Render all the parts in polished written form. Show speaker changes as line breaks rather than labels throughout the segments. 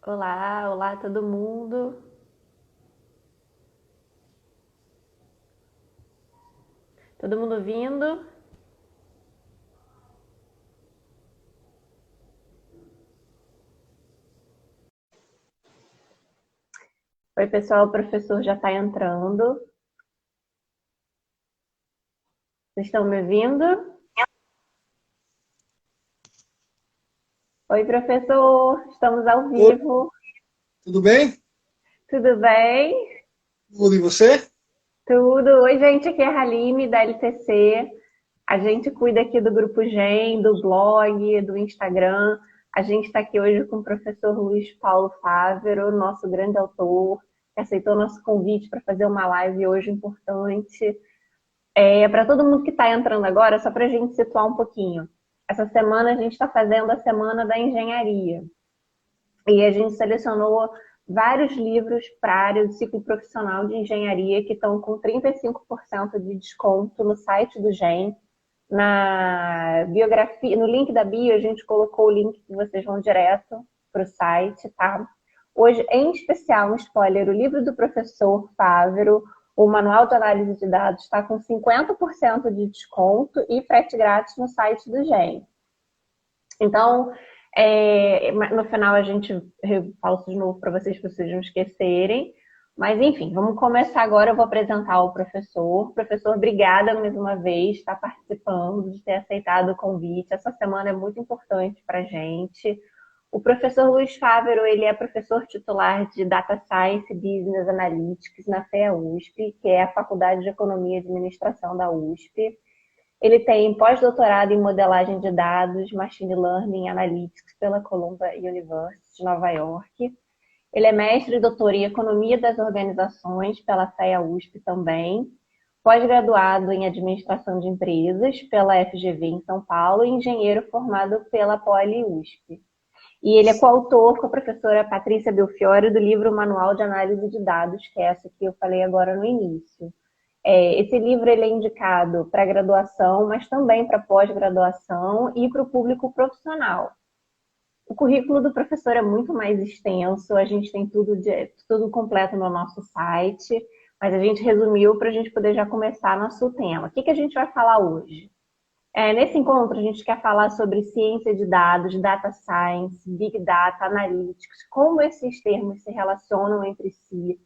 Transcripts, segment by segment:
Olá, olá todo mundo. Todo mundo vindo? Oi, pessoal, o professor já está entrando. Vocês estão me ouvindo? Oi, professor, estamos ao
Oi,
vivo.
tudo bem?
Tudo bem?
Tudo e você?
Tudo. Oi, gente, aqui é a Haline da LTC. A gente cuida aqui do Grupo Gen, do blog, do Instagram. A gente está aqui hoje com o professor Luiz Paulo Fávero, nosso grande autor, que aceitou nosso convite para fazer uma live hoje importante. Para todo mundo que está entrando agora, só para a gente situar um pouquinho. Essa semana a gente está fazendo a Semana da Engenharia. E a gente selecionou vários livros para a área do ciclo profissional de engenharia que estão com 35% de desconto no site do GEM. Na biografia, no link da bio, a gente colocou o link que vocês vão direto para o site, tá? Hoje, em especial, um spoiler, o livro do professor Fávero, o Manual de Análise de Dados, está com 50% de desconto e frete grátis no site do GEM. Então, no final a gente fala de novo para vocês não esquecerem. Mas, enfim, vamos começar agora. Eu vou apresentar o professor. Professor, obrigada mais uma vez por estar participando, de ter aceitado o convite. Essa semana é muito importante para a gente. O professor Luiz Fávero, ele é professor titular de Data Science e Business Analytics na FEA USP, que é a Faculdade de Economia e Administração da USP. Ele tem pós-doutorado em modelagem de dados, Machine Learning Analytics pela Columbia University de Nova York. Ele é mestre e doutor em Economia das Organizações pela FEA USP também. Pós-graduado em Administração de Empresas pela FGV em São Paulo e engenheiro formado pela Poli USP. E ele é coautor com a professora Patrícia Belfiore do livro Manual de Análise de Dados, que é essa que eu falei agora no início. Esse livro ele é indicado para graduação, mas também para pós-graduação e para o público profissional. O currículo do professor é muito mais extenso, a gente tem tudo completo no nosso site, mas a gente resumiu para a gente poder já começar nosso tema. O que a gente vai falar hoje? Nesse encontro, a gente quer falar sobre ciência de dados, data science, big data, analytics, como esses termos se relacionam entre si,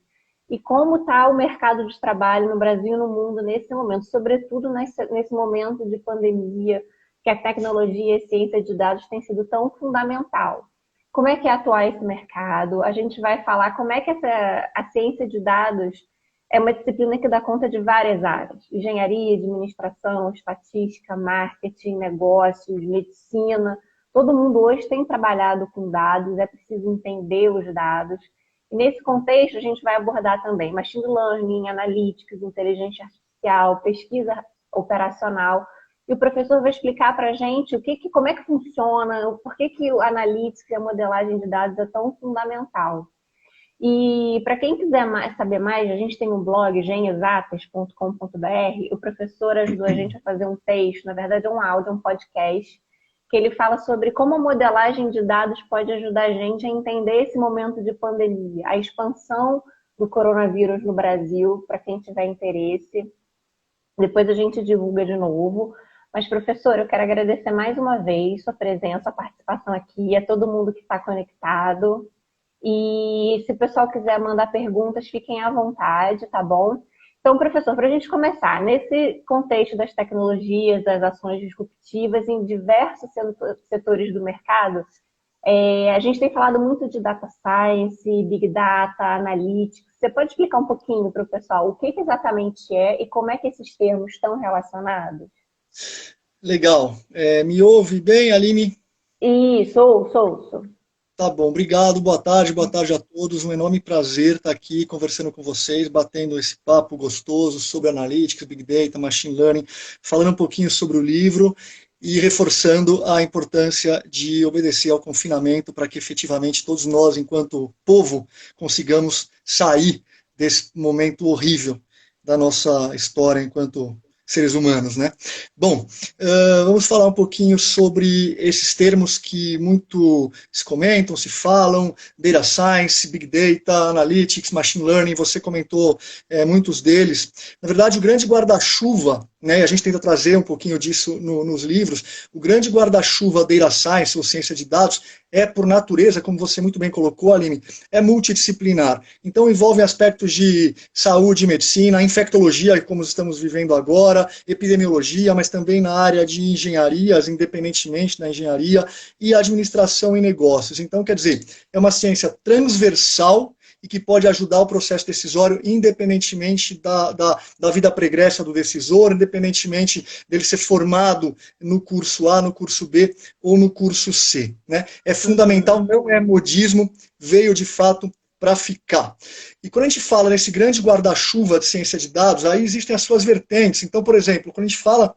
e como está o mercado de trabalho no Brasil e no mundo nesse momento, sobretudo nesse momento de pandemia, que a tecnologia e a ciência de dados tem sido tão fundamental. Como é que é atuar esse mercado? A gente vai falar como é que a ciência de dados é uma disciplina que dá conta de várias áreas: engenharia, administração, estatística, marketing, negócios, medicina. Todo mundo hoje tem trabalhado com dados, é preciso entender os dados. E nesse contexto, a gente vai abordar também machine learning, analytics, inteligência artificial, pesquisa operacional. E o professor vai explicar para a gente como é que funciona, por que o analytics e a modelagem de dados é tão fundamental. E para quem quiser saber mais, a gente tem um blog, genexatas.com.br. O professor ajudou a gente a fazer um texto, na verdade é um áudio, um podcast, que ele fala sobre como a modelagem de dados pode ajudar a gente a entender esse momento de pandemia, a expansão do coronavírus no Brasil, para quem tiver interesse. Depois a gente divulga de novo. Mas, professor, eu quero agradecer mais uma vez sua presença, a participação aqui, a todo mundo que está conectado. E se o pessoal quiser mandar perguntas, fiquem à vontade, tá bom? Então, professor, para a gente começar, nesse contexto das tecnologias, das ações disruptivas em diversos setores do mercado, a gente tem falado muito de data science, big data, analytics. Você pode explicar um pouquinho para o pessoal o que exatamente é e como é que esses termos estão relacionados?
Legal. Me ouve bem, Aline?
Isso, ouço.
Tá bom, obrigado. Boa tarde a todos. Um enorme prazer estar aqui conversando com vocês, batendo esse papo gostoso sobre analytics, big data, machine learning, falando um pouquinho sobre o livro e reforçando a importância de obedecer ao confinamento para que efetivamente todos nós, enquanto povo, consigamos sair desse momento horrível da nossa história enquanto seres humanos, né? Bom, vamos falar um pouquinho sobre esses termos que muito se comentam, se falam, data science, big data, analytics, machine learning, você comentou muitos deles. Na verdade, o grande guarda-chuva, né, e a gente tenta trazer um pouquinho disso nos livros, o grande guarda-chuva data science, ou ciência de dados, por natureza, como você muito bem colocou, Aline, é multidisciplinar. Então, envolve aspectos de saúde e medicina, infectologia, como estamos vivendo agora, epidemiologia, mas também na área de engenharias, independentemente da engenharia, e administração e negócios. Então, quer dizer, é uma ciência transversal e que pode ajudar o processo decisório independentemente da vida pregressa do decisor, independentemente dele ser formado no curso A, no curso B ou no curso C. Né? É fundamental, não é modismo, veio de fato para ficar. E quando a gente fala nesse grande guarda-chuva de ciência de dados, aí existem as suas vertentes. Então, por exemplo, quando a gente fala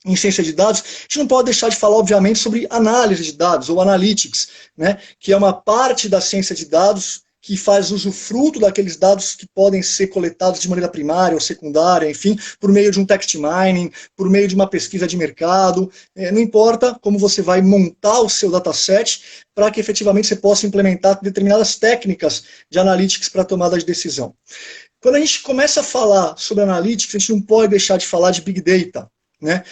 em ciência de dados, a gente não pode deixar de falar, obviamente, sobre análise de dados, ou analytics, né, que é uma parte da ciência de dados que faz usufruto daqueles dados que podem ser coletados de maneira primária ou secundária, enfim, por meio de um text mining, por meio de uma pesquisa de mercado, não importa como você vai montar o seu dataset para que efetivamente você possa implementar determinadas técnicas de analytics para tomada de decisão. Quando a gente começa a falar sobre analytics, a gente não pode deixar de falar de big data. Né?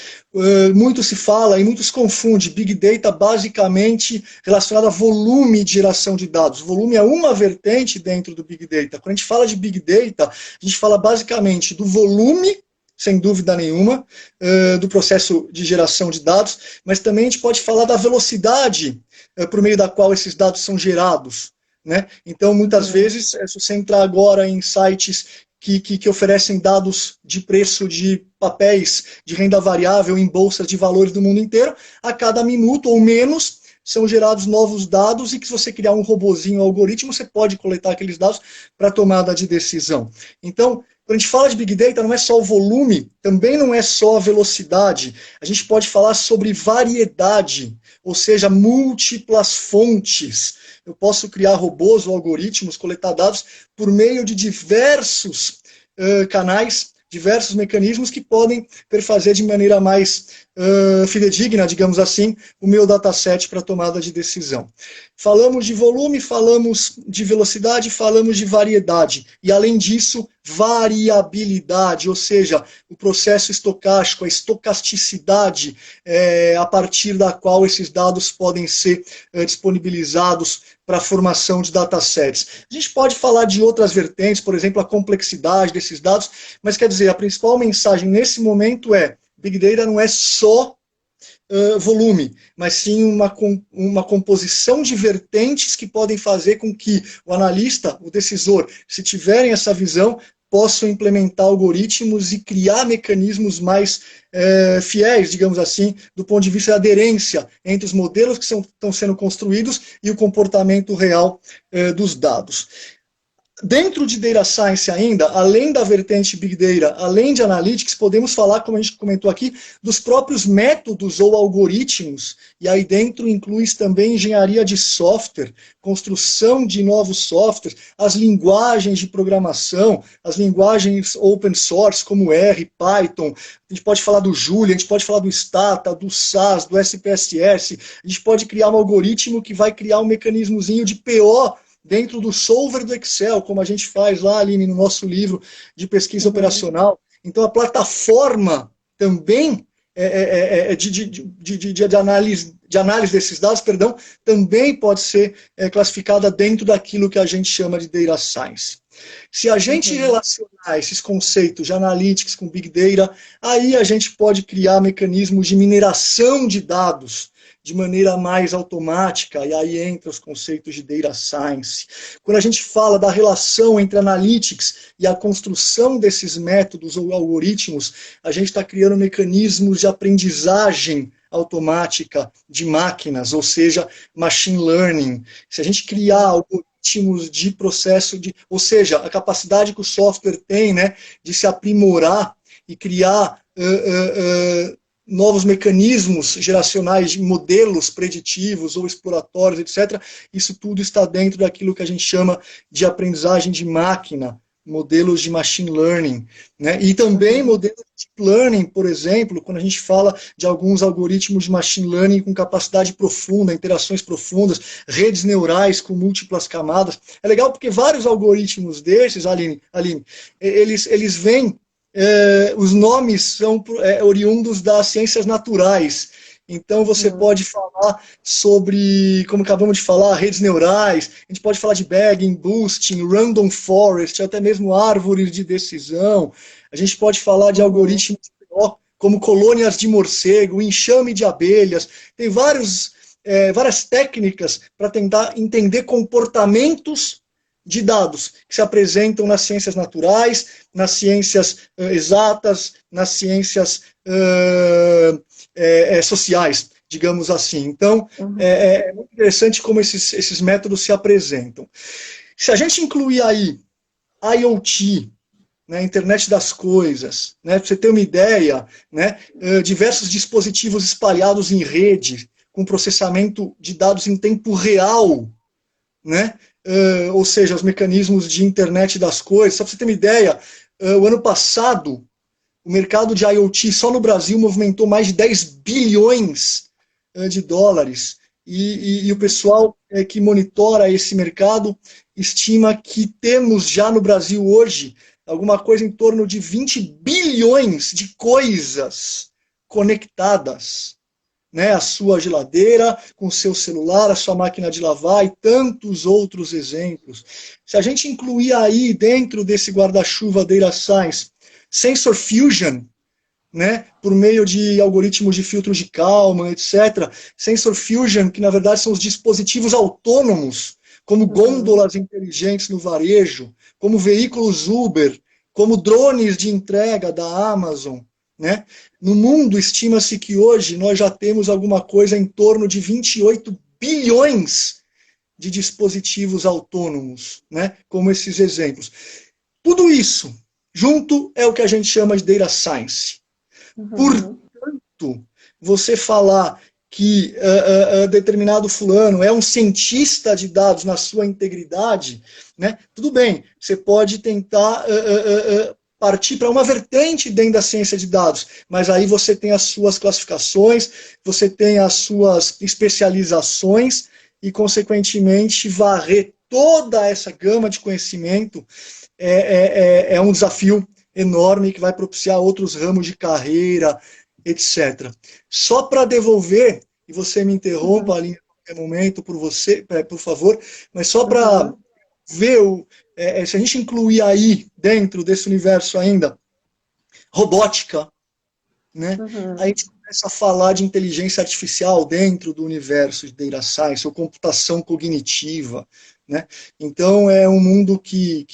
Muito se fala e muitos confundem Big Data basicamente relacionado a volume de geração de dados. O volume é uma vertente dentro do Big Data. Quando a gente fala de Big Data, a gente fala basicamente do volume, sem dúvida nenhuma, do processo de geração de dados, mas também a gente pode falar da velocidade por meio da qual esses dados são gerados. Né? Então, muitas vezes, se você entrar agora em sites que oferecem dados de preço de papéis de renda variável em bolsas de valores do mundo inteiro, a cada minuto ou menos são gerados novos dados e que se você criar um robozinho, um algoritmo, você pode coletar aqueles dados para tomada de decisão. Então, quando a gente fala de Big Data, não é só o volume, também não é só a velocidade, a gente pode falar sobre variedade, ou seja, múltiplas fontes. Eu posso criar robôs ou algoritmos, coletar dados por meio de diversos canais, diversos mecanismos que podem perfazer de maneira mais fidedigna, digamos assim, o meu dataset para tomada de decisão. Falamos de volume, falamos de velocidade, falamos de variedade. E, além disso, variabilidade, ou seja, o processo estocástico, a estocasticidade a partir da qual esses dados podem ser disponibilizados para a formação de datasets. A gente pode falar de outras vertentes, por exemplo, a complexidade desses dados, mas quer dizer, a principal mensagem nesse momento é Big Data não é só volume, mas sim uma composição de vertentes que podem fazer com que o analista, o decisor, se tiverem essa visão, possam implementar algoritmos e criar mecanismos mais fiéis, digamos assim, do ponto de vista da aderência entre os modelos que estão sendo construídos e o comportamento real dos dados. Dentro de Data Science ainda, além da vertente Big Data, além de Analytics, podemos falar, como a gente comentou aqui, dos próprios métodos ou algoritmos, e aí dentro inclui também engenharia de software, construção de novos softwares, as linguagens de programação, as linguagens open source, como R, Python, a gente pode falar do Julia, a gente pode falar do Stata, do SAS, do SPSS, a gente pode criar um algoritmo que vai criar um mecanismozinho de PO, dentro do solver do Excel, como a gente faz lá, Aline, no nosso livro de pesquisa operacional. Então, a plataforma também de análise desses dados, também pode ser classificada dentro daquilo que a gente chama de Data Science. Se a gente relacionar esses conceitos de Analytics com Big Data, aí a gente pode criar mecanismos de mineração de dados, de maneira mais automática, e aí entra os conceitos de Data Science. Quando a gente fala da relação entre Analytics e a construção desses métodos ou algoritmos, a gente está criando mecanismos de aprendizagem automática de máquinas, ou seja, machine learning. Se a gente criar algoritmos de processo, ou seja, a capacidade que o software tem, né, de se aprimorar e criar novos mecanismos geracionais de modelos preditivos ou exploratórios, etc. Isso tudo está dentro daquilo que a gente chama de aprendizagem de máquina, modelos de machine learning, né? E também modelos de deep learning, por exemplo, quando a gente fala de alguns algoritmos de machine learning com capacidade profunda, interações profundas, redes neurais com múltiplas camadas. É legal porque vários algoritmos desses, Aline, eles vêm, os nomes são oriundos das ciências naturais. Então, você pode falar sobre, como acabamos de falar, redes neurais, a gente pode falar de bagging, boosting, random forest, até mesmo árvores de decisão. A gente pode falar de algoritmos como colônias de morcego, enxame de abelhas. Tem várias técnicas para tentar entender comportamentos de dados que se apresentam nas ciências naturais, nas ciências exatas, nas ciências sociais, digamos assim. Então, é muito interessante como esses métodos se apresentam. Se a gente incluir aí IoT, né, Internet das Coisas, né, para você ter uma ideia, né, diversos dispositivos espalhados em rede, com processamento de dados em tempo real, né, ou seja, os mecanismos de Internet das Coisas. Só para você ter uma ideia, o ano passado, o mercado de IoT só no Brasil movimentou mais de 10 bilhões de dólares. E o pessoal que monitora esse mercado estima que temos já no Brasil hoje alguma coisa em torno de 20 bilhões de coisas conectadas, né? A sua geladeira, com o seu celular, a sua máquina de lavar e tantos outros exemplos. Se a gente incluir aí dentro desse guarda-chuva Data Science Sensor Fusion, né, por meio de algoritmos de filtros de Kalman, etc. Sensor Fusion, que na verdade são os dispositivos autônomos, como gôndolas inteligentes no varejo, como veículos Uber, como drones de entrega da Amazon, né? No mundo, estima-se que hoje nós já temos alguma coisa em torno de 28 bilhões de dispositivos autônomos, né, como esses exemplos. Tudo isso junto é o que a gente chama de data science. Portanto, você falar que determinado fulano é um cientista de dados na sua integridade, né? Tudo bem, você pode tentar partir para uma vertente dentro da ciência de dados, mas aí você tem as suas classificações, você tem as suas especializações e, consequentemente, varrer toda essa gama de conhecimento é um desafio enorme que vai propiciar outros ramos de carreira, etc. Só para devolver, e você me interrompa ali em qualquer momento, por favor, mas só para ver, se a gente incluir aí, dentro desse universo ainda, robótica, né? A gente começa a falar de inteligência artificial dentro do universo de data science, ou computação cognitiva, né? Então é um mundo que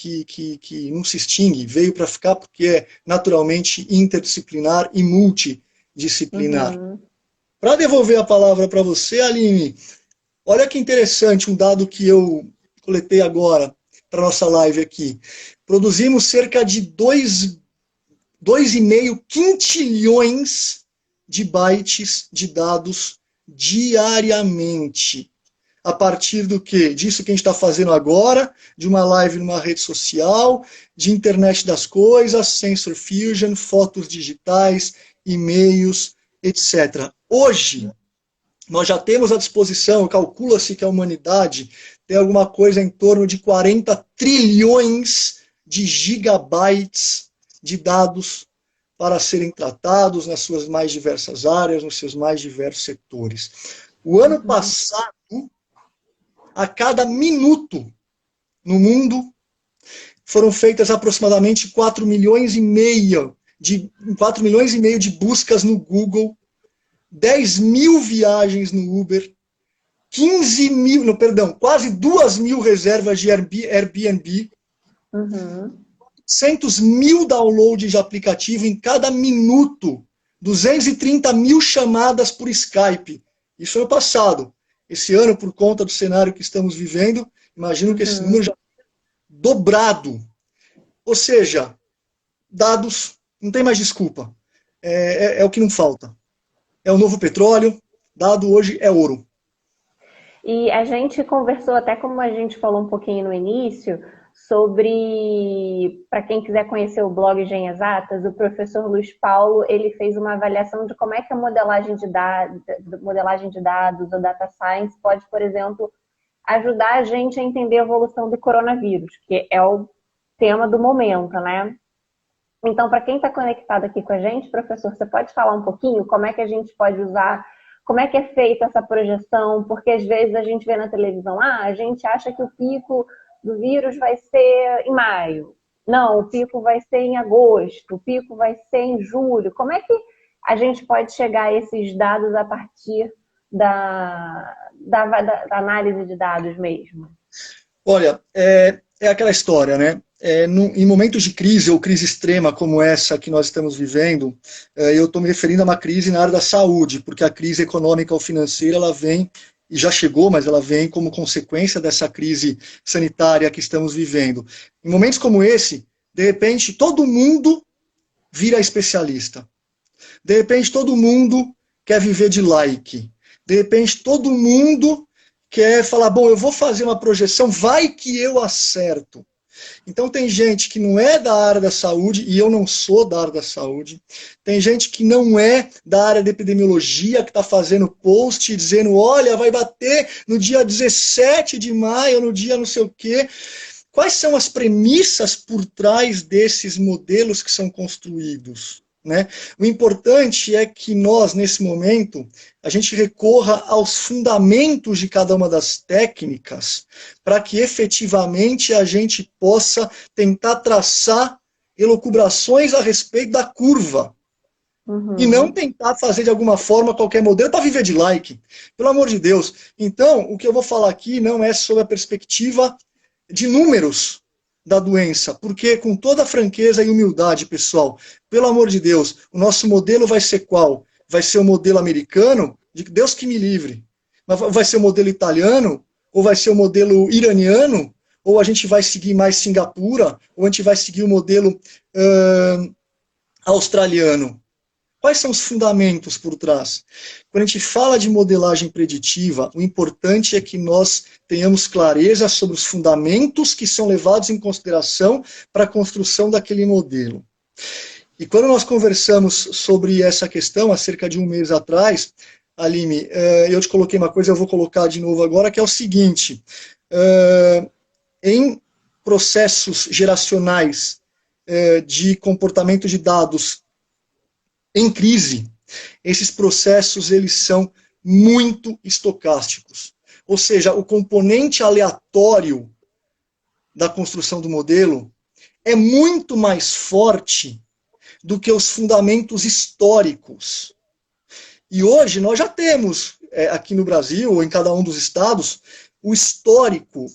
não se extingue, veio para ficar porque é naturalmente interdisciplinar e multidisciplinar. Para devolver a palavra para você, Aline, olha que interessante um dado que eu coletei agora para nossa live aqui. Produzimos cerca de 2,5 quintilhões de bytes de dados diariamente. A partir do quê? Disso que a gente está fazendo agora, de uma live numa rede social, de internet das coisas, sensor fusion, fotos digitais, e-mails, etc. Hoje, nós já temos à disposição, calcula-se que a humanidade tem alguma coisa em torno de 40 trilhões de gigabytes de dados para serem tratados nas suas mais diversas áreas, nos seus mais diversos setores. O ano passado, a cada minuto no mundo, foram feitas aproximadamente 4 milhões e meio de buscas no Google, 10 mil viagens no Uber, quase 2 mil reservas de Airbnb, 800 mil downloads de aplicativo em cada minuto, 230 mil chamadas por Skype. Isso ano passado. Esse ano, por conta do cenário que estamos vivendo, imagino que esse número já tenha dobrado. Ou seja, dados, não tem mais desculpa. É o que não falta. É o novo petróleo, dado hoje é ouro.
E a gente conversou, até como a gente falou um pouquinho no início, sobre, para quem quiser conhecer o blog Gen Exatas, o professor Luiz Paulo, ele fez uma avaliação de como é que a modelagem de dados ou data science pode, por exemplo, ajudar a gente a entender a evolução do coronavírus, que é o tema do momento, né? Então, para quem está conectado aqui com a gente, professor, você pode falar um pouquinho como é que a gente pode usar, como é que é feita essa projeção? Porque às vezes a gente vê na televisão, a gente acha que o pico do vírus vai ser em maio. Não, o pico vai ser em agosto, o pico vai ser em julho. Como é que a gente pode chegar a esses dados a partir da análise de dados mesmo?
Olha, é aquela história, né? Em momentos de crise ou crise extrema como essa que nós estamos vivendo, eu estou me referindo a uma crise na área da saúde, porque a crise econômica ou financeira ela vem, e já chegou, mas ela vem como consequência dessa crise sanitária que estamos vivendo. Em momentos como esse, de repente, todo mundo vira especialista. De repente, todo mundo quer viver de like. De repente, todo mundo quer falar, bom, eu vou fazer uma projeção, vai que eu acerto. Então tem gente que não é da área da saúde, e eu não sou da área da saúde. Tem gente que não é da área de epidemiologia, que está fazendo post dizendo, olha, vai bater no dia 17 de maio, no dia não sei o quê. Quais são as premissas por trás desses modelos que são construídos? Né? O importante é que nós, nesse momento, a gente recorra aos fundamentos de cada uma das técnicas para que efetivamente a gente possa tentar traçar elucubrações a respeito da curva. Uhum. E não tentar fazer de alguma forma qualquer modelo para viver de like. Pelo amor de Deus. Então, o que eu vou falar aqui não é sobre a perspectiva de números da doença, porque com toda a franqueza e humildade, pessoal, pelo amor de Deus, o nosso modelo vai ser qual? Vai ser o modelo americano? De Deus que me livre. Mas vai ser o modelo italiano? Ou vai ser o modelo iraniano? Ou a gente vai seguir mais Singapura? Ou a gente vai seguir o modelo australiano? Quais são os fundamentos por trás? Quando a gente fala de modelagem preditiva, o importante é que nós tenhamos clareza sobre os fundamentos que são levados em consideração para a construção daquele modelo. E quando nós conversamos sobre essa questão, há cerca de um mês atrás, Aline, eu te coloquei uma coisa, eu vou colocar de novo agora, que é o seguinte, em processos geracionais de comportamento de dados em crise, esses processos eles são muito estocásticos. Ou seja, o componente aleatório da construção do modelo é muito mais forte do que os fundamentos históricos. E hoje nós já temos, aqui no Brasil, ou em cada um dos estados, o histórico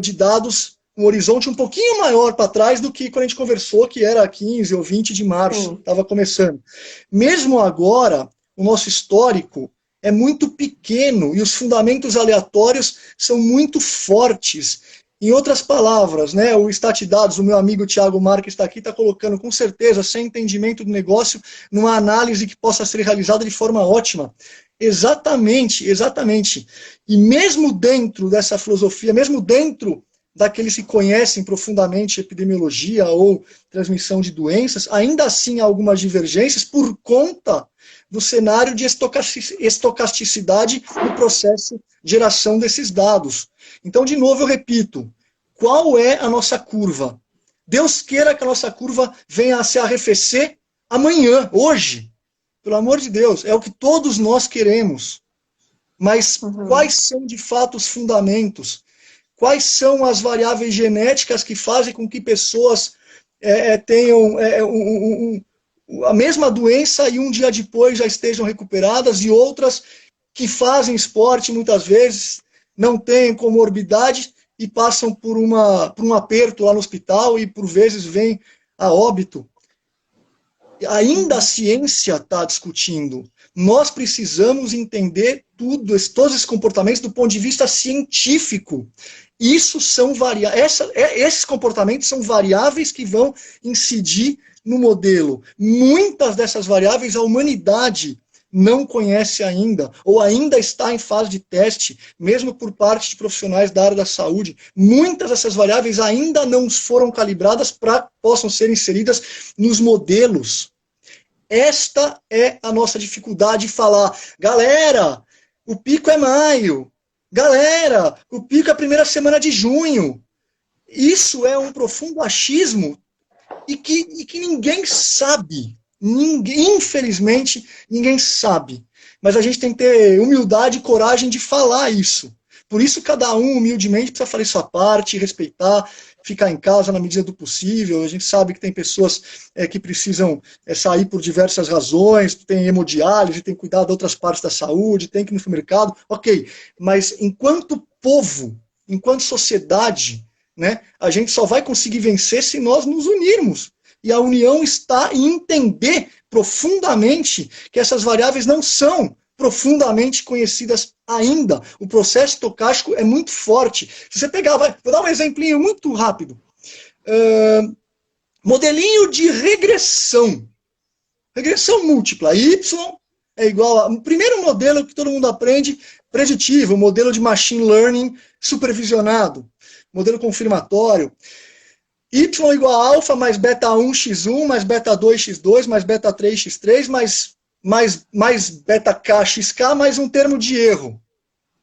de dados, um horizonte um pouquinho maior para trás do que quando a gente conversou, que era 15 ou 20 de março, estava começando. Mesmo agora, o nosso histórico é muito pequeno e os fundamentos aleatórios são muito fortes. Em outras palavras, né, o StatDados, o meu amigo Thiago Marques está aqui, está colocando com certeza, sem entendimento do negócio, numa análise que possa ser realizada de forma ótima. Exatamente, exatamente. E mesmo dentro dessa filosofia, mesmo dentro daqueles que conhecem profundamente epidemiologia ou transmissão de doenças, ainda assim há algumas divergências por conta do cenário de estocasticidade no processo de geração desses dados. Então, de novo, eu repito, qual é a nossa curva? Deus queira que a nossa curva venha a se arrefecer amanhã, hoje. Pelo amor de Deus, é o que todos nós queremos. Mas quais são, de fato, os fundamentos? Quais são as variáveis genéticas que fazem com que pessoas tenham a mesma doença e um dia depois já estejam recuperadas, e outras que fazem esporte muitas vezes, não têm comorbidade e passam por um aperto lá no hospital e por vezes vêm a óbito? Ainda a ciência está discutindo. Nós precisamos entender todos esses comportamentos do ponto de vista científico. Esses comportamentos são variáveis que vão incidir no modelo. Muitas dessas variáveis a humanidade não conhece ainda, ou ainda está em fase de teste, mesmo por parte de profissionais da área da saúde. Muitas dessas variáveis ainda não foram calibradas para que possam ser inseridas nos modelos. Esta é a nossa dificuldade de falar, galera, o pico é maio, galera, o pico é a primeira semana de junho. Isso é um profundo achismo e que ninguém sabe. Infelizmente, ninguém sabe. Mas a gente tem que ter humildade e coragem de falar isso. Por isso, cada um, humildemente, precisa fazer sua parte, respeitar, ficar em casa na medida do possível. A gente sabe que tem pessoas que precisam sair por diversas razões, tem hemodiálise, tem que cuidar de outras partes da saúde, tem que ir no supermercado. Ok, mas enquanto povo, enquanto sociedade, né, a gente só vai conseguir vencer se nós nos unirmos. E a união está em entender profundamente que essas variáveis não são profundamente conhecidas ainda. O processo estocástico é muito forte. Se você pegar, vou dar um exemplinho muito rápido. Modelinho de regressão. Regressão múltipla. Y é igual a... O primeiro modelo que todo mundo aprende, preditivo, modelo de machine learning supervisionado. Modelo confirmatório. Y igual a alfa mais beta 1x1, mais beta 2x2, mais beta 3x3, mais beta k xk, mais um termo de erro.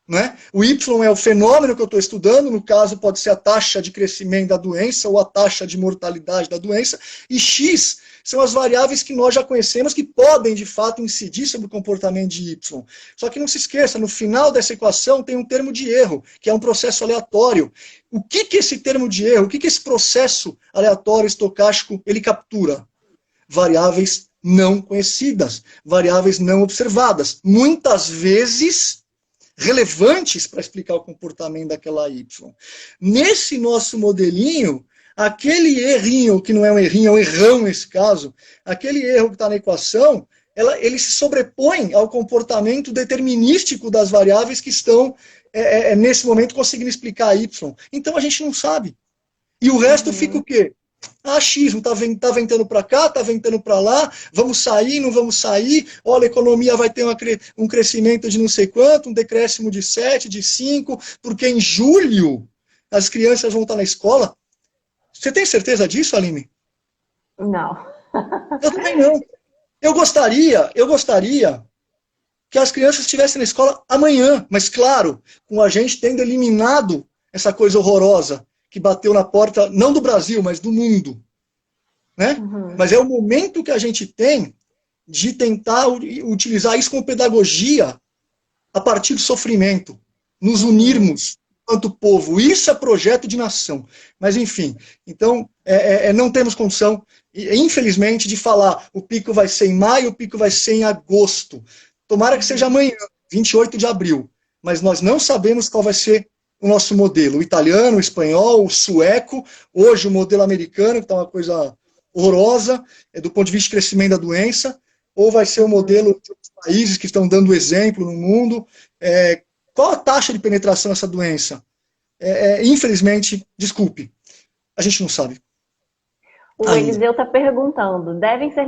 Né? O Y é o fenômeno que eu estou estudando, no caso pode ser a taxa de crescimento da doença ou a taxa de mortalidade da doença, e X são as variáveis que nós já conhecemos que podem, de fato, incidir sobre o comportamento de Y. Só que não se esqueça, no final dessa equação tem um termo de erro, que é um processo aleatório. O que esse termo de erro, o que esse processo aleatório estocástico ele captura? Variáveis não conhecidas, variáveis não observadas. Muitas vezes relevantes para explicar o comportamento daquela Y. Nesse nosso modelinho, aquele errinho, que não é um errinho, é um errão nesse caso, aquele erro que está na equação, ele se sobrepõe ao comportamento determinístico das variáveis que estão, nesse momento, conseguindo explicar a Y. Então a gente não sabe. E o resto fica o quê? Achismo, tá ventando para cá, tá ventando para lá, vamos sair, não vamos sair, olha, a economia vai ter um crescimento de não sei quanto, um decréscimo de 7, de 5, porque em julho as crianças vão estar na escola. Você tem certeza disso, Aline?
Não.
Eu também não. Eu gostaria que as crianças estivessem na escola amanhã, mas claro, com a gente tendo eliminado essa coisa horrorosa que bateu na porta, não do Brasil, mas do mundo. Né? Uhum. Mas é o momento que a gente tem de tentar utilizar isso como pedagogia a partir do sofrimento, nos unirmos enquanto povo. Isso é projeto de nação. Mas, enfim, então, não temos condição, infelizmente, de falar o pico vai ser em maio, o pico vai ser em agosto. Tomara que seja amanhã, 28 de abril. Mas nós não sabemos qual vai ser o nosso modelo, o italiano, o espanhol, o sueco, hoje o modelo americano, que está uma coisa horrorosa, do ponto de vista de crescimento da doença, ou vai ser o modelo de outros países que estão dando exemplo no mundo. Qual a taxa de penetração dessa doença? Infelizmente, desculpe, a gente não sabe.
O Eliseu está perguntando, devem ser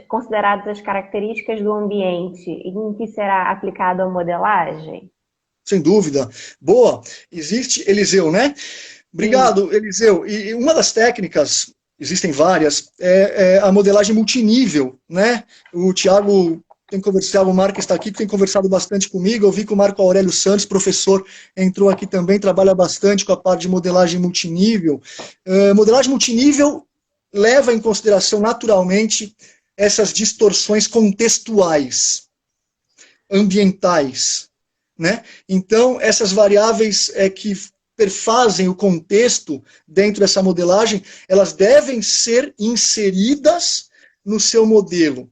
consideradas as características do ambiente em que será aplicada a modelagem?
Sem dúvida. Boa. Existe, Eliseu, né? Obrigado, Eliseu. E uma das técnicas, existem várias, é a modelagem multinível, né? O Thiago tem conversado, o Marco está aqui, tem conversado bastante comigo. Eu vi que o Marco Aurélio Santos, professor, entrou aqui também, trabalha bastante com a parte de modelagem multinível. Modelagem multinível leva em consideração naturalmente essas distorções contextuais, ambientais. Né? Então, essas variáveis que perfazem o contexto dentro dessa modelagem, elas devem ser inseridas no seu modelo.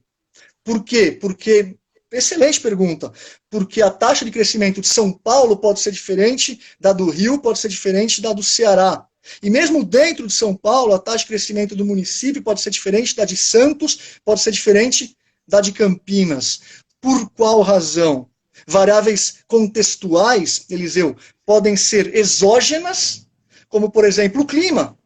Por quê? Porque, excelente pergunta, porque a taxa de crescimento de São Paulo pode ser diferente da do Rio, pode ser diferente da do Ceará. E mesmo dentro de São Paulo, a taxa de crescimento do município pode ser diferente da de Santos, pode ser diferente da de Campinas. Por qual razão? Variáveis contextuais, Eliseu, podem ser exógenas, como, por exemplo, o clima.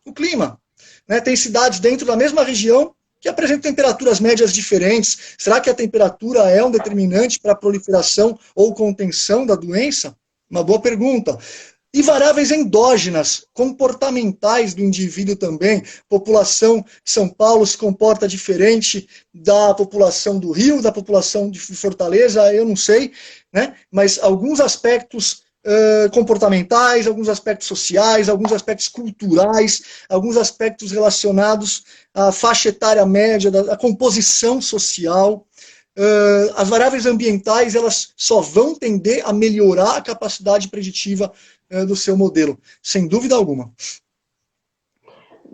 O clima. Né? Tem cidades dentro da mesma região que apresentam temperaturas médias diferentes. Será que a temperatura é um determinante para a proliferação ou contenção da doença? Uma boa pergunta. E variáveis endógenas, comportamentais do indivíduo também. População de São Paulo se comporta diferente da população do Rio, da população de Fortaleza, eu não sei, né? Mas alguns aspectos comportamentais, alguns aspectos sociais, alguns aspectos culturais, alguns aspectos relacionados à faixa etária média, da composição social. As variáveis ambientais, elas só vão tender a melhorar a capacidade preditiva do seu modelo, sem dúvida alguma.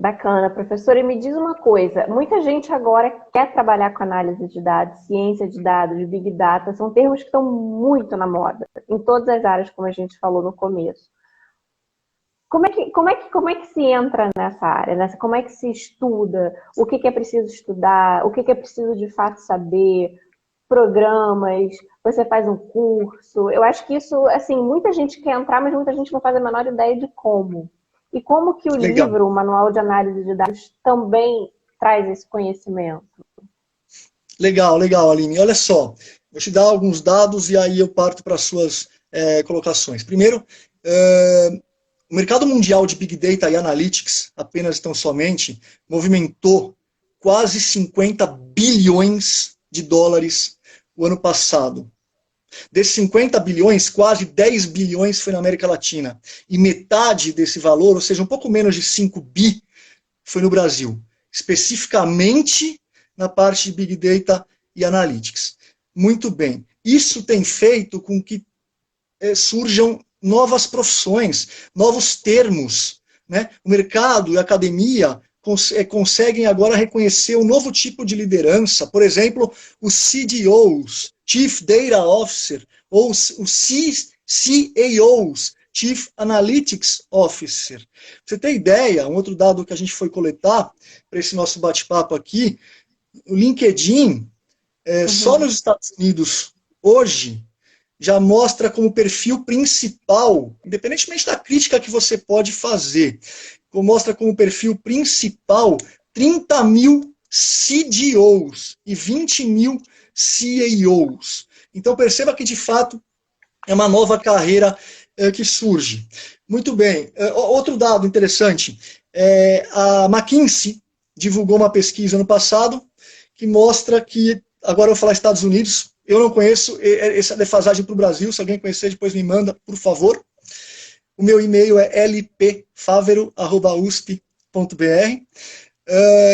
Bacana, professora. E me diz uma coisa, muita gente agora quer trabalhar com análise de dados, ciência de dados, Big Data, são termos que estão muito na moda, em todas as áreas, como a gente falou no começo. Como é que se entra nessa área? Como é que se estuda? O que é preciso estudar? O que é preciso de fato saber? Programas, você faz um curso. Eu acho que isso, assim, muita gente quer entrar, mas muita gente não faz a menor ideia de como. E como que o livro, o Manual de Análise de Dados, também traz esse conhecimento?
Legal, Aline. Olha só, vou te dar alguns dados e aí eu parto para as suas colocações. Primeiro, o mercado mundial de Big Data e Analytics, apenas tão somente, movimentou quase 50 bilhões de dólares o ano passado. Desses 50 bilhões, quase 10 bilhões foi na América Latina. E metade desse valor, ou seja, um pouco menos de 5 bi, foi no Brasil. Especificamente na parte de Big Data e Analytics. Muito bem. Isso tem feito com que surjam novas profissões, novos termos, né? O mercado e a academia conseguem agora reconhecer um novo tipo de liderança, por exemplo, os CDOs, Chief Data Officer, ou os CAOs, Chief Analytics Officer. Pra você ter ideia, um outro dado que a gente foi coletar para esse nosso bate-papo aqui, o LinkedIn, só nos Estados Unidos, hoje, já mostra como perfil principal, independentemente da crítica que você pode fazer, mostra como perfil principal 30 mil CDOs e 20 mil CAOs. Então perceba que de fato é uma nova carreira que surge. Muito bem, outro dado interessante, a McKinsey divulgou uma pesquisa no passado que mostra que, agora eu vou falar Estados Unidos, eu não conheço essa defasagem para o Brasil, se alguém conhecer depois me manda, por favor. O meu e-mail é lpfavero@usp.br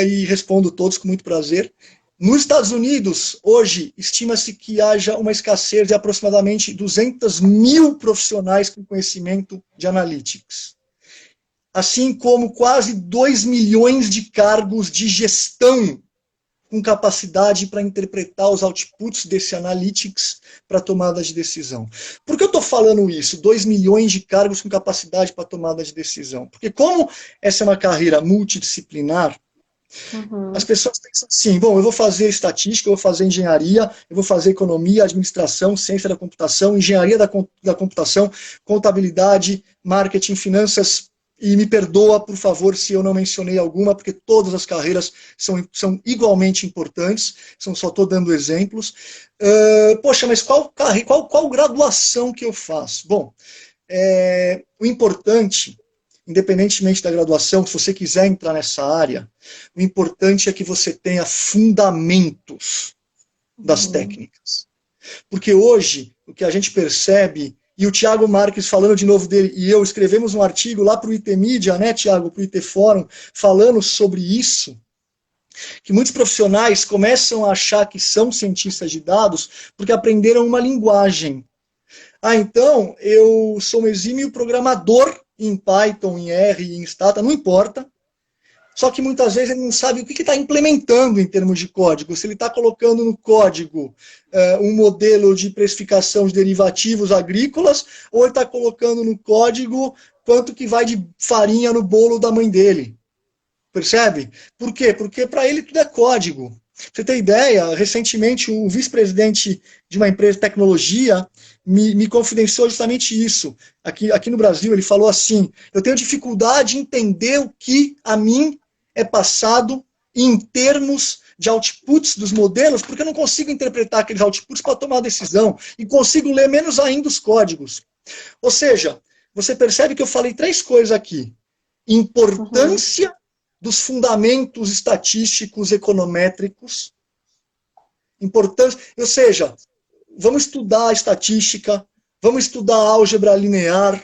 e respondo todos com muito prazer. Nos Estados Unidos, hoje, estima-se que haja uma escassez de aproximadamente 200 mil profissionais com conhecimento de analytics. Assim como quase 2 milhões de cargos de gestão com capacidade para interpretar os outputs desse analytics para tomada de decisão. Por que eu estou falando isso? 2 milhões de cargos com capacidade para tomada de decisão. Porque como essa é uma carreira multidisciplinar, as pessoas pensam assim, bom, eu vou fazer estatística, eu vou fazer engenharia, eu vou fazer economia, administração, ciência da computação, engenharia da computação, contabilidade, marketing, finanças, e me perdoa, por favor, se eu não mencionei alguma, porque todas as carreiras são igualmente importantes, só estou dando exemplos. Poxa, mas qual graduação que eu faço? Bom, o importante, independentemente da graduação, se você quiser entrar nessa área, o importante é que você tenha fundamentos das técnicas. Porque hoje, o que a gente percebe, e o Thiago Marques, falando de novo dele, e eu escrevemos um artigo lá para o IT Media, né, Thiago, para o IT Fórum, falando sobre isso, que muitos profissionais começam a achar que são cientistas de dados porque aprenderam uma linguagem. Então, eu sou um exímio programador em Python, em R, em Stata, não importa. Só que muitas vezes ele não sabe o que está implementando em termos de código. Se ele está colocando no código um modelo de precificação de derivativos agrícolas, ou ele está colocando no código quanto que vai de farinha no bolo da mãe dele. Percebe? Por quê? Porque para ele tudo é código. Pra você ter ideia, recentemente o vice-presidente de uma empresa de tecnologia me confidenciou justamente isso. Aqui no Brasil ele falou assim, eu tenho dificuldade em entender o que a mim é passado em termos de outputs dos modelos, porque eu não consigo interpretar aqueles outputs para tomar decisão, e consigo ler menos ainda os códigos. Ou seja, você percebe que eu falei 3 coisas aqui. Importância dos fundamentos estatísticos econométricos. Importância, ou seja, vamos estudar estatística, vamos estudar álgebra linear,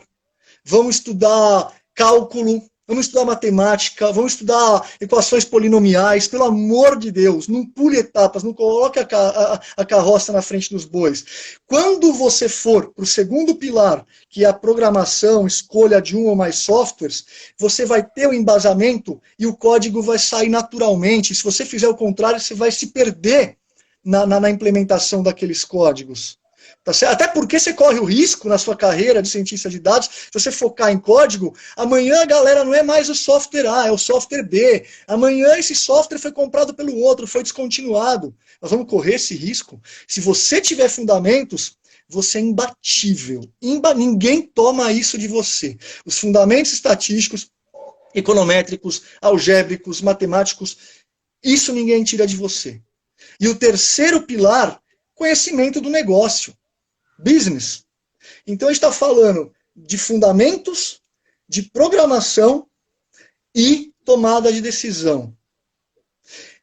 vamos estudar cálculo, vamos estudar matemática, vamos estudar equações polinomiais, pelo amor de Deus, não pule etapas, não coloque a carroça na frente dos bois. Quando você for para o segundo pilar, que é a programação, escolha de um ou mais softwares, você vai ter o embasamento e o código vai sair naturalmente. Se você fizer o contrário, você vai se perder na implementação daqueles códigos. Tá certo? Até porque você corre o risco na sua carreira de cientista de dados, se você focar em código, amanhã, galera, não é mais o software A, é o software B. Amanhã esse software foi comprado pelo outro, foi descontinuado. Nós vamos correr esse risco. Se você tiver fundamentos, você é imbatível. Ninguém toma isso de você. Os fundamentos estatísticos, econométricos, algébricos, matemáticos, isso ninguém tira de você. E o terceiro pilar, conhecimento do negócio. Business. Então, a gente está falando de fundamentos, de programação e tomada de decisão.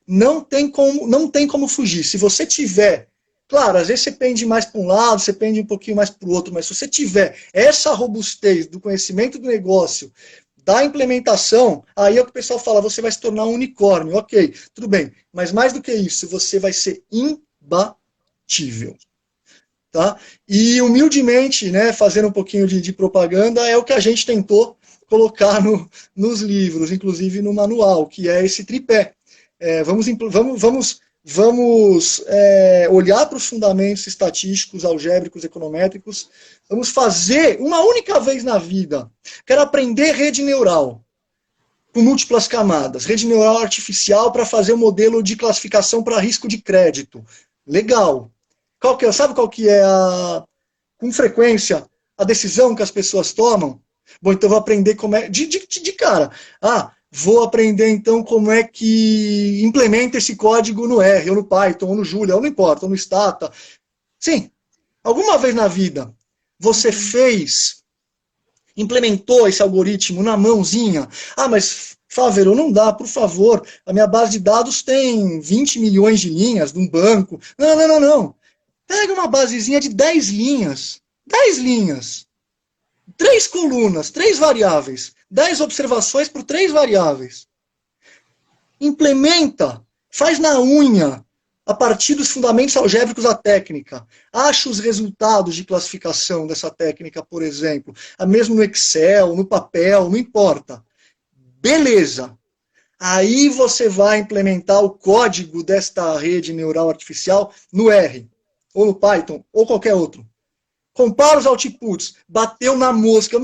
Não tem como fugir. Se você tiver, claro, às vezes você pende mais para um lado, você pende um pouquinho mais para o outro, mas se você tiver essa robustez do conhecimento do negócio, da implementação, aí é o que o pessoal fala, você vai se tornar um unicórnio. Ok, tudo bem. Mas mais do que isso, você vai ser imbatível. Tá? E humildemente, né, fazendo um pouquinho de propaganda, é o que a gente tentou colocar nos livros, inclusive no manual, que é esse tripé. Vamos olhar para os fundamentos estatísticos, algébricos, econométricos, vamos fazer uma única vez na vida. Quero aprender rede neural, com múltiplas camadas, rede neural artificial para fazer um modelo de classificação para risco de crédito. Legal. Sabe qual que é, com frequência, a decisão que as pessoas tomam? Bom, então eu vou aprender como é... De cara. Vou aprender então como é que implementa esse código no R, ou no Python, ou no Julia, ou não importa, ou no Stata. Sim, alguma vez na vida você implementou esse algoritmo na mãozinha. Mas Fávero, não dá, por favor, a minha base de dados tem 20 milhões de linhas de um banco. Não. Pega uma basezinha de 10 linhas. 10 linhas. 3 colunas, 3 variáveis. 10 observações por 3 variáveis. Implementa. Faz na unha. A partir dos fundamentos algébricos da técnica. Acha os resultados de classificação dessa técnica, por exemplo. Mesmo no Excel, no papel, não importa. Beleza. Aí você vai implementar o código desta rede neural artificial no R. Ou no Python, ou qualquer outro. Compara os outputs, bateu na mosca.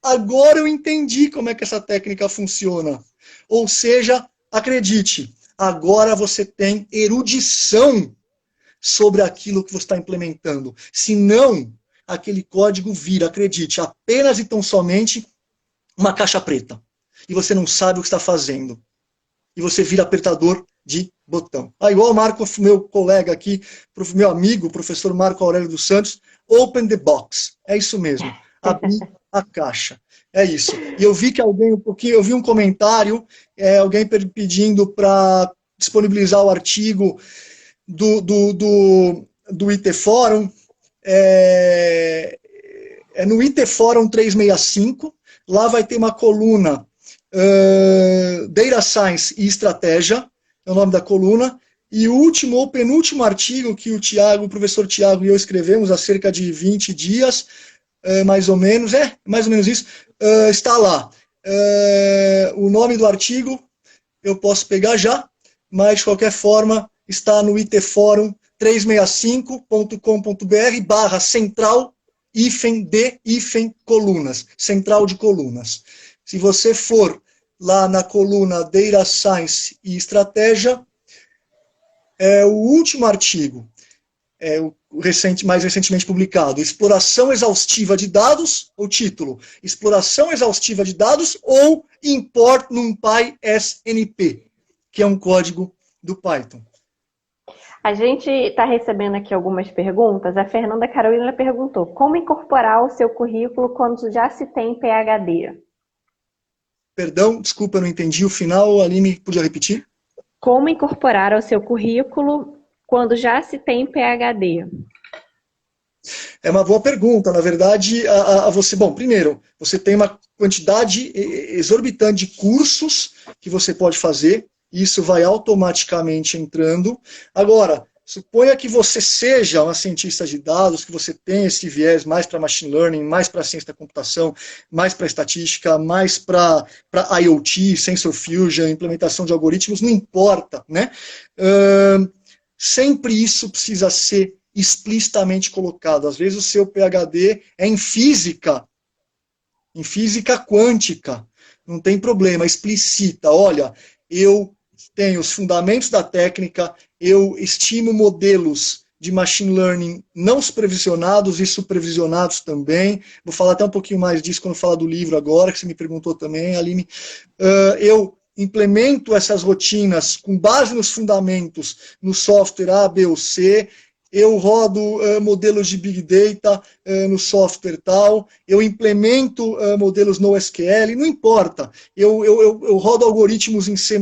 Agora eu entendi como é que essa técnica funciona. Ou seja, acredite, agora você tem erudição sobre aquilo que você está implementando. Senão, aquele código vira, acredite, apenas e tão somente uma caixa preta. E você não sabe o que está fazendo. E você vira apertador de botão. Igual o Marco, meu colega aqui, meu amigo, o professor Marco Aurélio dos Santos, open the box. É isso mesmo. Abrir a caixa. É isso. E eu vi que eu vi um comentário, alguém pedindo para disponibilizar o artigo do IT Forum. No IT Forum 365. Lá vai ter uma coluna Data Science e Estratégia, é o nome da coluna, e o último ou penúltimo artigo que o professor Tiago e eu escrevemos há cerca de 20 dias, mais ou menos isso, está lá. O nome do artigo eu posso pegar já, mas de qualquer forma está no itforum 365.com.br/central-de colunas. Se você for lá na coluna Data Science e Estratégia, o último artigo, mais recentemente publicado, Exploração Exaustiva de Dados, o título, Exploração Exaustiva de Dados ou Import NumPy SNP, que é um código do Python.
A gente está recebendo aqui algumas perguntas. A Fernanda Carolina perguntou: como incorporar ao seu currículo quando já se tem PhD?
Perdão, desculpa, eu não entendi o final. Aline, podia repetir?
Como incorporar ao seu currículo quando já se tem PhD?
É uma boa pergunta. Na verdade, você, bom, primeiro, você tem uma quantidade exorbitante de cursos que você pode fazer, e isso vai automaticamente entrando. Agora, suponha que você seja uma cientista de dados, que você tenha esse viés mais para machine learning, mais para ciência da computação, mais para estatística, mais para IoT, sensor fusion, implementação de algoritmos, não importa, né? Sempre isso precisa ser explicitamente colocado. Às vezes o seu PhD é em física quântica, não tem problema, explicita, olha, eu tenho os fundamentos da técnica, eu estimo modelos de machine learning não supervisionados e supervisionados também, vou falar até um pouquinho mais disso quando falar do livro agora, que você me perguntou também, Aline, eu implemento essas rotinas com base nos fundamentos no software A, B ou C, eu rodo modelos de Big Data no software tal, eu implemento modelos no SQL, não importa, eu rodo algoritmos em C++,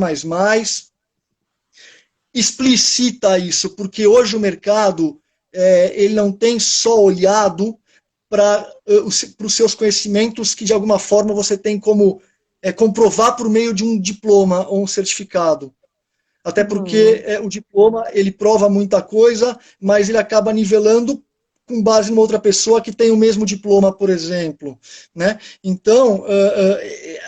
explicita isso, porque hoje o mercado ele não tem só olhado para os seus conhecimentos que de alguma forma você tem como comprovar por meio de um diploma ou um certificado. Até porque o diploma, ele prova muita coisa, mas ele acaba nivelando com base numa outra pessoa que tem o mesmo diploma, por exemplo. Né? Então,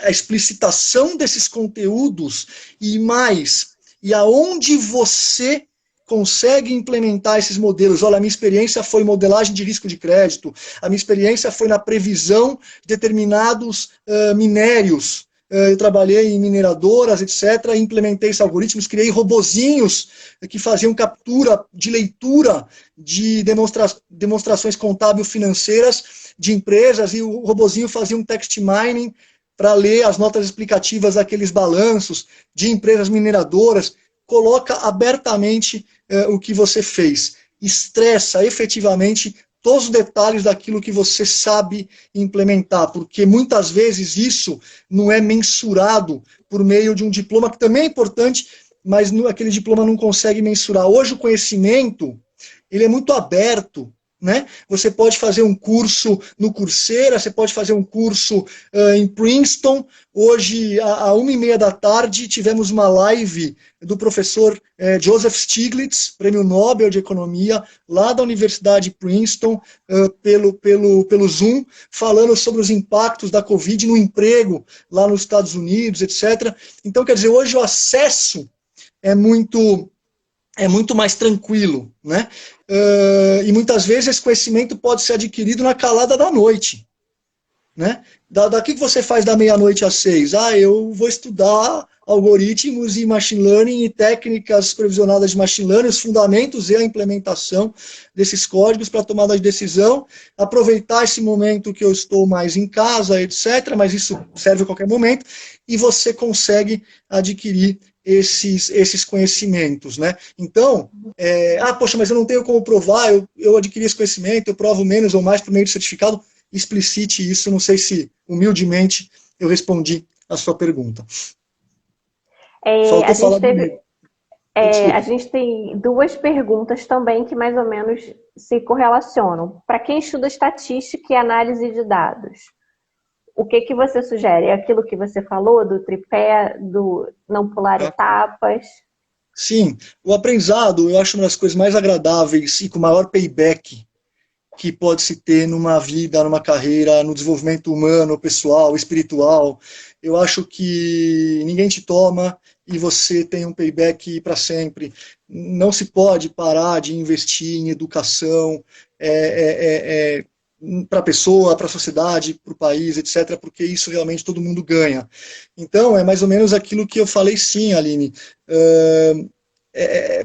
a explicitação desses conteúdos e aonde você consegue implementar esses modelos. Olha, a minha experiência foi modelagem de risco de crédito, a minha experiência foi na previsão de determinados minérios. Eu trabalhei em mineradoras, etc., implementei esses algoritmos, criei robozinhos que faziam captura de leitura de demonstrações contábil-financeiras de empresas, e o robozinho fazia um text mining para ler as notas explicativas daqueles balanços de empresas mineradoras. Coloca abertamente o que você fez. Estressa efetivamente todos os detalhes daquilo que você sabe implementar, porque muitas vezes isso não é mensurado por meio de um diploma, que também é importante, mas aquele diploma não consegue mensurar. Hoje o conhecimento, ele é muito aberto, né? Você pode fazer um curso no Coursera, você pode fazer um curso em Princeton. Hoje, à 1h30 da tarde, tivemos uma live do professor Joseph Stiglitz, prêmio Nobel de Economia, lá da Universidade de Princeton, pelo Zoom, falando sobre os impactos da Covid no emprego lá nos Estados Unidos, etc. Então, quer dizer, hoje o acesso é muito mais tranquilo, né? E muitas vezes esse conhecimento pode ser adquirido na calada da noite, né? Daqui que você faz da meia-noite às 6? Eu vou estudar algoritmos e machine learning e técnicas supervisionadas de machine learning, os fundamentos e a implementação desses códigos para tomada de decisão, aproveitar esse momento que eu estou mais em casa, etc., mas isso serve a qualquer momento, e você consegue adquirir esses conhecimentos, né? Então, poxa, mas eu não tenho como provar, eu adquiri esse conhecimento, eu provo menos ou mais por meio de certificado. Explicite isso, não sei se humildemente eu respondi a sua pergunta. Faltou falar do livro.
A gente tem duas perguntas também que mais ou menos se correlacionam. Para quem estuda estatística e análise de dados, o que você sugere? É aquilo que você falou, do tripé, do não pular etapas?
Sim, o aprendizado eu acho uma das coisas mais agradáveis e com maior payback que pode se ter numa vida, numa carreira, no desenvolvimento humano, pessoal, espiritual. Eu acho que ninguém te toma e você tem um payback para sempre. Não se pode parar de investir em educação, para a pessoa, para a sociedade, para o país, etc., porque isso realmente todo mundo ganha. Então, é mais ou menos aquilo que eu falei, sim, Aline.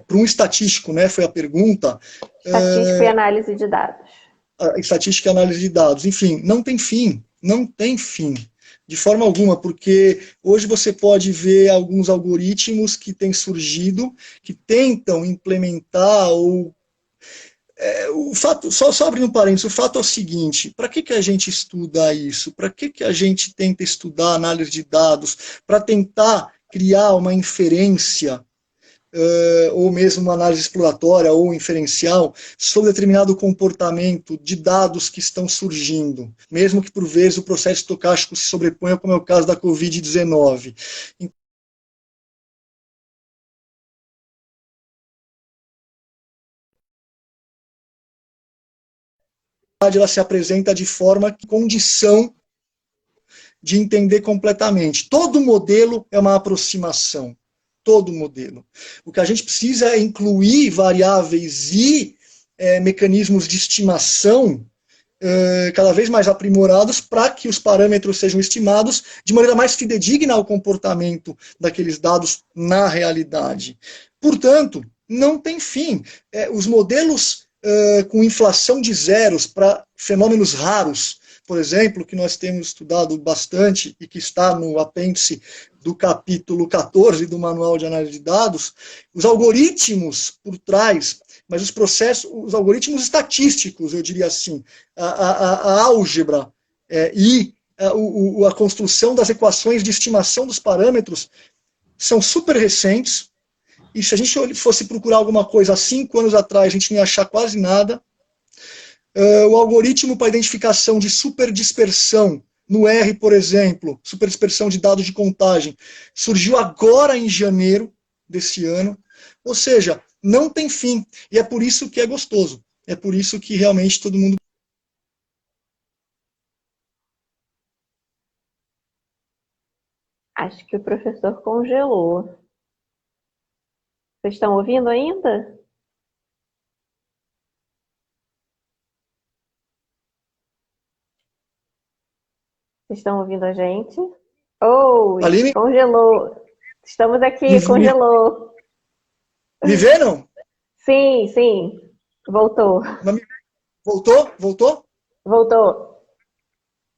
Para um estatístico, né, foi a pergunta.
Estatística e análise de dados.
Estatística e análise de dados. Enfim, não tem fim, não tem fim. De forma alguma, porque hoje você pode ver alguns algoritmos que têm surgido, que tentam implementar ou o fato, só abrindo um parênteses, o fato é o seguinte: para que a gente estuda isso? Para que a gente tenta estudar análise de dados? Para tentar criar uma inferência, ou mesmo uma análise exploratória ou inferencial sobre determinado comportamento de dados que estão surgindo, mesmo que por vezes o processo estocástico se sobreponha, como é o caso da Covid-19. Ela se apresenta de forma que condição de entender completamente. Todo modelo é uma aproximação. Todo modelo. O que a gente precisa é incluir variáveis e mecanismos de estimação cada vez mais aprimorados para que os parâmetros sejam estimados de maneira mais fidedigna ao comportamento daqueles dados na realidade. Portanto, não tem fim. Os modelos com inflação de zeros para fenômenos raros, por exemplo, que nós temos estudado bastante e que está no apêndice do capítulo 14 do Manual de Análise de Dados, os algoritmos por trás, mas os processos, os algoritmos estatísticos, eu diria assim, a álgebra e a construção das equações de estimação dos parâmetros são super recentes, e se a gente fosse procurar alguma coisa há 5 anos atrás, a gente não ia achar quase nada. O algoritmo para identificação de superdispersão no R, por exemplo, superdispersão de dados de contagem, surgiu agora em janeiro desse ano. Ou seja, não tem fim. E é por isso que é gostoso. É por isso que realmente todo mundo...
Acho que o professor congelou. Vocês estão ouvindo ainda? Vocês estão ouvindo a gente? Oi,
Aline,
congelou. Estamos
me,
aqui,
me,
congelou.
me vê, não?
Sim, sim. Voltou.
Voltou? Voltou?
Voltou.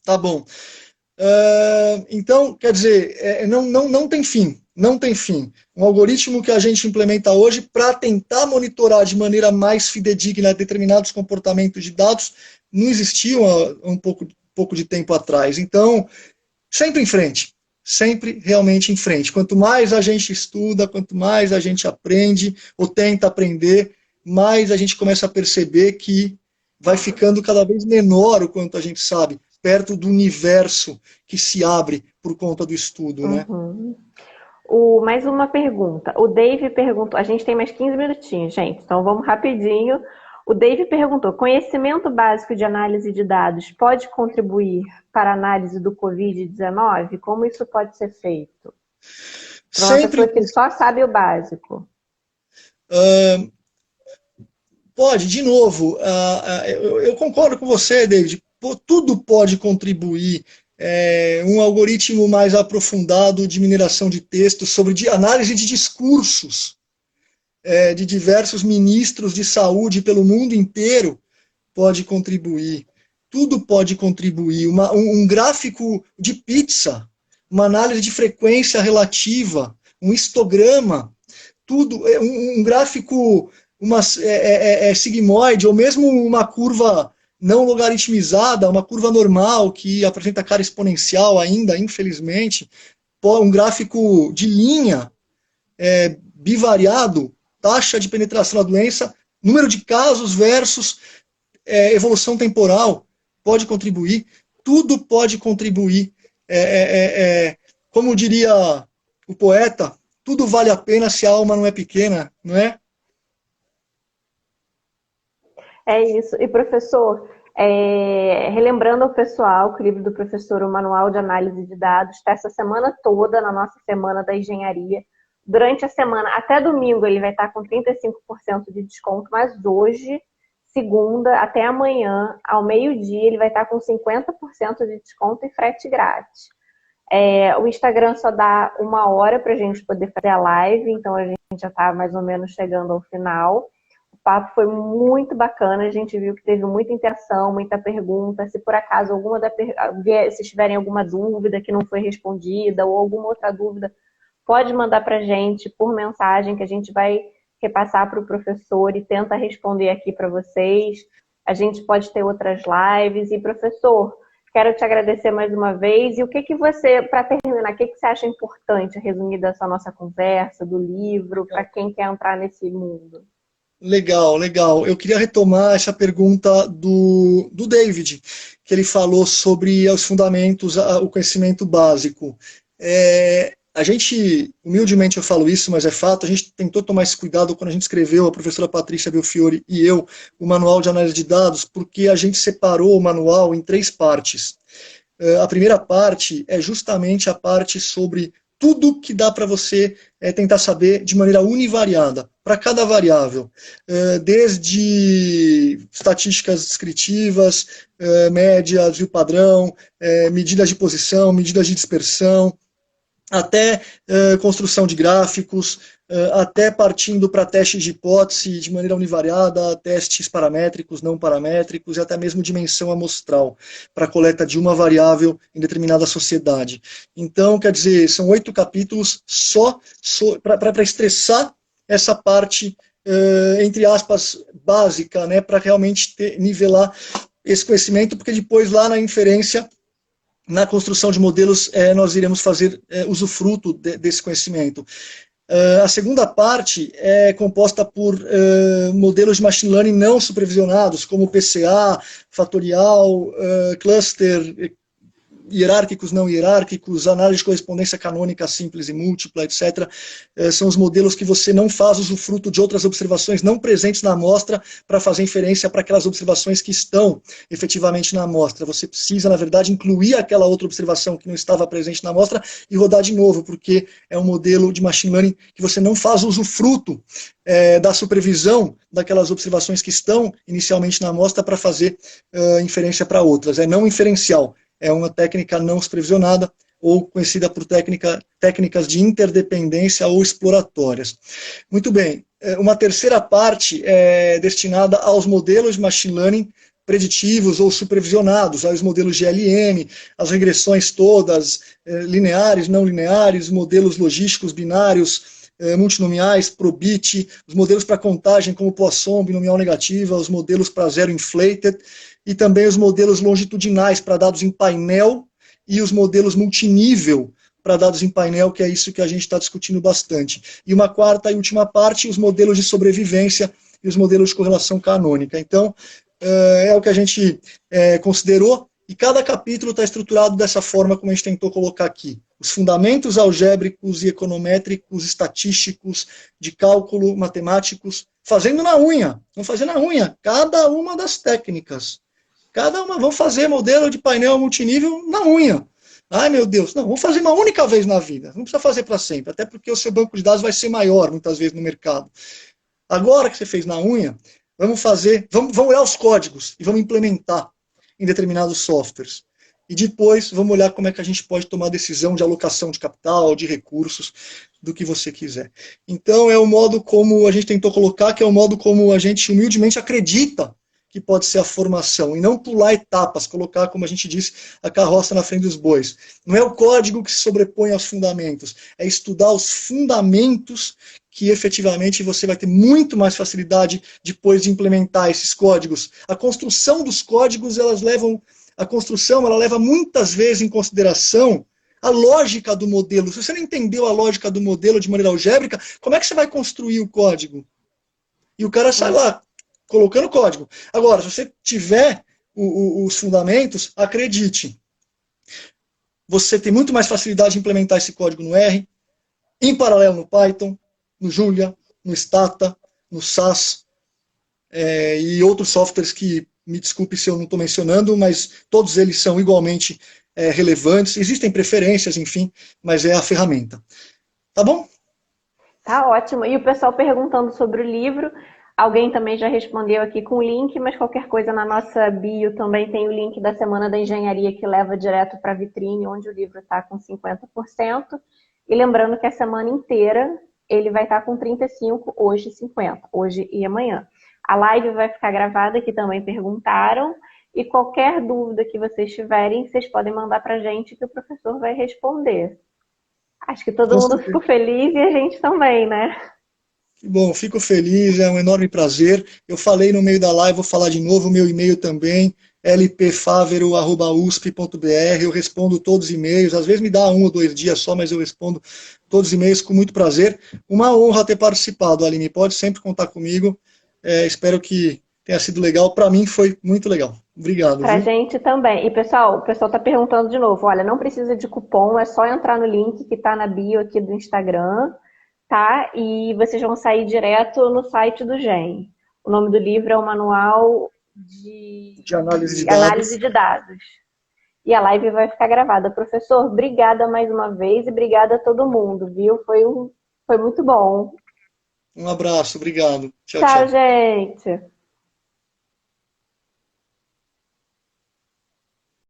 Tá bom. Então, quer dizer, não tem fim. Não tem fim. Um algoritmo que a gente implementa hoje para tentar monitorar de maneira mais fidedigna determinados comportamentos de dados não existiam há um pouco de tempo atrás. Então, sempre em frente. Sempre realmente em frente. Quanto mais a gente estuda, quanto mais a gente aprende ou tenta aprender, mais a gente começa a perceber que vai ficando cada vez menor o quanto a gente sabe, perto do universo que se abre por conta do estudo, né?
Uhum. Mais uma pergunta. O Dave perguntou, a gente tem mais 15 minutinhos, gente, então vamos rapidinho. O Dave perguntou, conhecimento básico de análise de dados pode contribuir para a análise do Covid-19? Como isso pode ser feito? Para uma
Sempre
pessoa que só sabe o básico.
pode, de novo, eu concordo com você, David, tudo pode contribuir. Um algoritmo mais aprofundado de mineração de texto, sobre análise de discursos de diversos ministros de saúde pelo mundo inteiro, pode contribuir. Tudo pode contribuir. Um gráfico de pizza, uma análise de frequência relativa, um histograma, tudo, um gráfico sigmoide, ou mesmo uma curva não logaritmizada, uma curva normal que apresenta cara exponencial ainda, infelizmente, um gráfico de linha bivariado, taxa de penetração da doença, número de casos versus evolução temporal, pode contribuir, tudo pode contribuir. Como diria o poeta, tudo vale a pena se a alma não é pequena, não é?
É isso. E, professor, relembrando ao pessoal que o livro do professor, o Manual de Análise de Dados, está essa semana toda na nossa Semana da Engenharia. Durante a semana, até domingo, ele vai estar com 35% de desconto, mas hoje, segunda, até amanhã, ao meio-dia, ele vai estar com 50% de desconto e frete grátis. O Instagram só dá 1 hora para a gente poder fazer a live, então a gente já está mais ou menos chegando ao final. O papo foi muito bacana, a gente viu que teve muita interação, muita pergunta. Se por acaso se tiverem alguma dúvida que não foi respondida ou alguma outra dúvida, pode mandar para a gente por mensagem que a gente vai repassar para o professor e tenta responder aqui para vocês. A gente pode ter outras lives. E, professor, quero te agradecer mais uma vez. E o que você, para terminar, o que você acha importante, resumir dessa nossa conversa, do livro, para quem quer entrar nesse mundo?
Legal, legal. Eu queria retomar essa pergunta do David, que ele falou sobre os fundamentos, o conhecimento básico. A gente, humildemente eu falo isso, mas é fato, a gente tentou tomar esse cuidado quando a gente escreveu, a professora Patrícia Belfiore e eu, o Manual de Análise de Dados, porque a gente separou o manual em 3 partes. A primeira parte é justamente a parte sobre tudo que dá para você tentar saber de maneira univariada, para cada variável, desde estatísticas descritivas, médias, o padrão, medidas de posição, medidas de dispersão, até construção de gráficos, até partindo para testes de hipótese de maneira univariada, testes paramétricos, não paramétricos e até mesmo dimensão amostral para a coleta de uma variável em determinada sociedade. Então, quer dizer, são 8 capítulos só para estressar essa parte, entre aspas, básica, né, para realmente nivelar esse conhecimento, porque depois lá na inferência, na construção de modelos, nós iremos fazer usufruto desse conhecimento. A segunda parte é composta por modelos de machine learning não supervisionados, como PCA, fatorial, cluster, hierárquicos, não hierárquicos, análise de correspondência canônica simples e múltipla, etc. São os modelos que você não faz usufruto de outras observações não presentes na amostra para fazer inferência para aquelas observações que estão efetivamente na amostra. Você precisa, na verdade, incluir aquela outra observação que não estava presente na amostra e rodar de novo, porque é um modelo de machine learning que você não faz usufruto da supervisão daquelas observações que estão inicialmente na amostra para fazer inferência para outras. É não inferencial. É uma técnica não supervisionada, ou conhecida por técnicas de interdependência ou exploratórias. Muito bem, uma terceira parte é destinada aos modelos de machine learning preditivos ou supervisionados, aos modelos de LM, as regressões todas, lineares, não lineares, modelos logísticos binários, multinomiais, probit, os modelos para contagem como Poisson, binomial negativa, os modelos para zero inflated, e também os modelos longitudinais para dados em painel e os modelos multinível para dados em painel, que é isso que a gente está discutindo bastante. E uma quarta e última parte, os modelos de sobrevivência e os modelos de correlação canônica. Então, é o que a gente considerou, e cada capítulo está estruturado dessa forma como a gente tentou colocar aqui. Os fundamentos algébricos e econométricos, estatísticos, de cálculo, matemáticos, fazendo na unha, vamos fazer na unha, cada uma das técnicas. Cada uma, vamos fazer modelo de painel multinível na unha. Ai, meu Deus, não, vamos fazer uma única vez na vida. Não precisa fazer para sempre, até porque o seu banco de dados vai ser maior, muitas vezes, no mercado. Agora que você fez na unha, vamos olhar os códigos e vamos implementar em determinados softwares. E depois, vamos olhar como é que a gente pode tomar decisão de alocação de capital, de recursos, do que você quiser. Então, é o modo como a gente tentou colocar, que é o modo como a gente humildemente acredita que pode ser a formação, e não pular etapas, colocar, como a gente disse, a carroça na frente dos bois. Não é o código que se sobrepõe aos fundamentos, é estudar os fundamentos que efetivamente você vai ter muito mais facilidade depois de implementar esses códigos. A construção dos códigos, a construção leva muitas vezes em consideração a lógica do modelo. Se você não entendeu a lógica do modelo de maneira algébrica, como é que você vai construir o código? E o cara sai lá, colocando código. Agora, se você tiver os fundamentos, acredite, você tem muito mais facilidade de implementar esse código no R, em paralelo no Python, no Julia, no Stata, no SAS, e outros softwares que, me desculpe se eu não estou mencionando, mas todos eles são igualmente relevantes. Existem preferências, enfim, mas é a ferramenta. Tá bom?
Tá ótimo. E o pessoal perguntando sobre o livro, alguém também já respondeu aqui com o link, mas qualquer coisa na nossa bio também tem o link da Semana da Engenharia que leva direto para a vitrine, onde o livro está com 50%. E lembrando que a semana inteira ele vai estar com 35%, hoje 50%, hoje e amanhã. A live vai ficar gravada, que também perguntaram. E qualquer dúvida que vocês tiverem, vocês podem mandar para a gente que o professor vai responder. Acho que todo
Com
mundo
certeza.
ficou feliz e a gente também, né?
Que bom, fico feliz, é um enorme prazer. Eu falei no meio da live, vou falar de novo, o meu e-mail também, lpfavero@usp.br. Eu respondo todos os e-mails, às vezes me dá 1 ou 2 dias só, mas eu respondo todos os e-mails com muito prazer. Uma honra ter participado, Aline, pode sempre contar comigo. Espero que tenha sido legal. Para mim foi muito legal. Obrigado,
Pra
viu?
gente também. E pessoal, o pessoal tá perguntando de novo. Olha, não precisa de cupom, é só entrar no link que tá na bio aqui do Instagram, tá? E vocês vão sair direto no site do GEM. O nome do livro é o Manual
De análise de
de Análise
dados.
de Dados. E a live vai ficar gravada. Professor, obrigada mais uma vez e obrigada a todo mundo, viu? Foi muito bom.
Um abraço, obrigado. Tchau,
Tchau,
tchau.
gente.